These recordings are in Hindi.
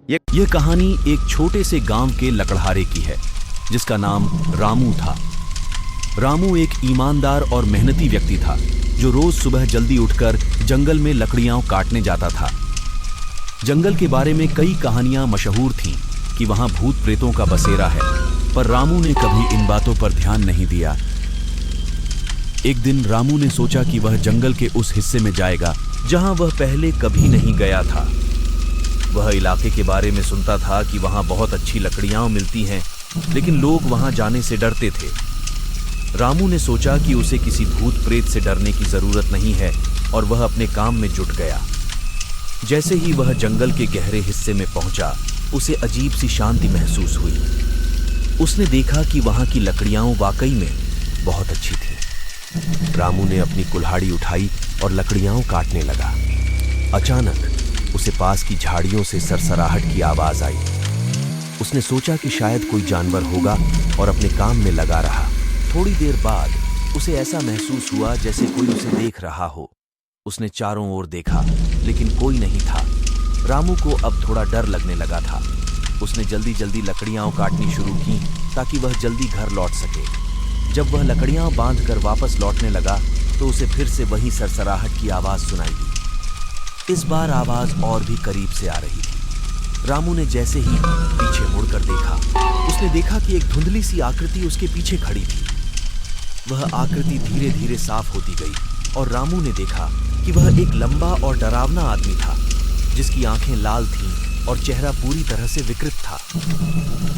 यह कहानी एक छोटे से गांव के लकड़हारे की है जिसका नाम रामू था। रामू एक ईमानदार और मेहनती व्यक्ति था जो रोज सुबह जल्दी उठकर जंगल में लकड़ियां काटने जाता था। जंगल के बारे में कई कहानियां मशहूर थीं कि वहां भूत प्रेतों का बसेरा है, पर रामू ने कभी इन बातों पर ध्यान नहीं दिया। एक दिन रामू ने सोचा कि वह जंगल के उस हिस्से में जाएगा जहां वह पहले कभी नहीं गया था। वह इलाके के बारे में सुनता था कि वहां बहुत अच्छी लकड़ियां मिलती हैं, लेकिन लोग वहां जाने से डरते थे। रामू ने सोचा कि उसे किसी भूत प्रेत से डरने की जरूरत नहीं है और वह अपने काम में जुट गया। जैसे ही वह जंगल के गहरे हिस्से में पहुंचा, उसे अजीब सी शांति महसूस हुई। उसने देखा कि वहां की लकड़ियां वाकई में बहुत अच्छी थीं। रामू ने अपनी कुल्हाड़ी उठाई और लकड़ियां काटने लगा। अचानक उसे पास की झाड़ियों से सरसराहट की आवाज आई। उसने सोचा कि शायद कोई जानवर होगा और अपने काम में लगा रहा। थोड़ी देर बाद उसे ऐसा महसूस हुआ जैसे कोई उसे देख रहा हो। उसने चारों ओर देखा, लेकिन कोई नहीं था। रामू को अब थोड़ा डर लगने लगा था। उसने जल्दी जल्दी लकड़ियां काटनी शुरू की ताकि वह जल्दी घर लौट सके। जब वह लकड़ियां बांधकर वापस लौटने लगा तो उसे फिर से वही सरसराहट की आवाज सुनाई दी। इस बार आवाज और भी करीब से आ रही थी। रामू ने जैसे ही पीछे मुड़कर देखा, उसने देखा कि एक धुंधली सी आकृति उसके पीछे खड़ी थी। वह आकृति धीरे धीरे साफ होती गई और रामू ने देखा कि वह एक लंबा और डरावना आदमी था जिसकी आंखें लाल थीं और चेहरा पूरी तरह से विकृत था।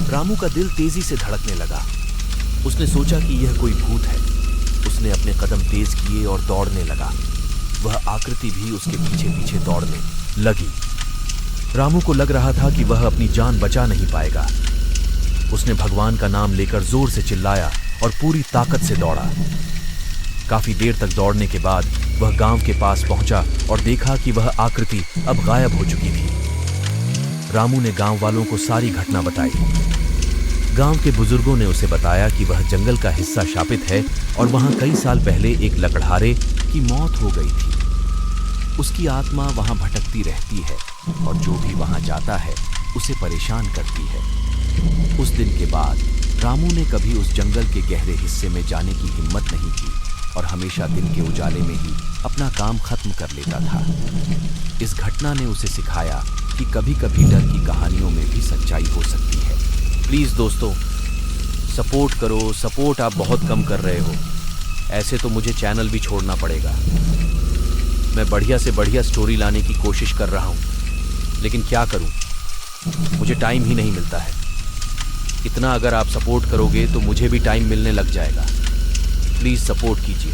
रामू का दिल तेजी से धड़कने लगा। उसने सोचा कि यह कोई भूत है। उसने अपने कदम तेज किए और दौड़ने लगा। वह आकृति भी उसके पीछे पीछे दौड़ने लगी। रामू को लग रहा था कि वह अपनी जान बचा नहीं पाएगा। उसने भगवान का नाम लेकर जोर से चिल्लाया और पूरी ताकत से दौड़ा। काफी देर तक दौड़ने के बाद वह गांव के पास पहुंचा और देखा कि वह आकृति अब गायब हो चुकी थी। रामू ने गांव वालों को सारी घटना बताई। गांव के बुजुर्गों ने उसे बताया कि वह जंगल का हिस्सा शापित है और वहां कई साल पहले एक लकड़हारे की मौत हो गई थी। उसकी आत्मा वहां भटकती रहती है और जो भी वहां जाता है उसे परेशान करती है। उस दिन के बाद रामू ने कभी उस जंगल के गहरे हिस्से में जाने की हिम्मत नहीं की और हमेशा दिन के उजाले में ही अपना काम खत्म कर लेता था। इस घटना ने उसे सिखाया कि कभी-कभी डर की कहानियों में भी सच्चाई हो सकती है। प्लीज दोस्तों, सपोर्ट करो। सपोर्ट आप बहुत कम कर रहे हो। ऐसे तो मुझे चैनल भी छोड़ना पड़ेगा। मैं बढ़िया से बढ़िया स्टोरी लाने की कोशिश कर रहा हूँ, लेकिन क्या करूँ, मुझे टाइम ही नहीं मिलता है। इतना अगर आप सपोर्ट करोगे तो मुझे भी टाइम मिलने लग जाएगा। प्लीज सपोर्ट कीजिए।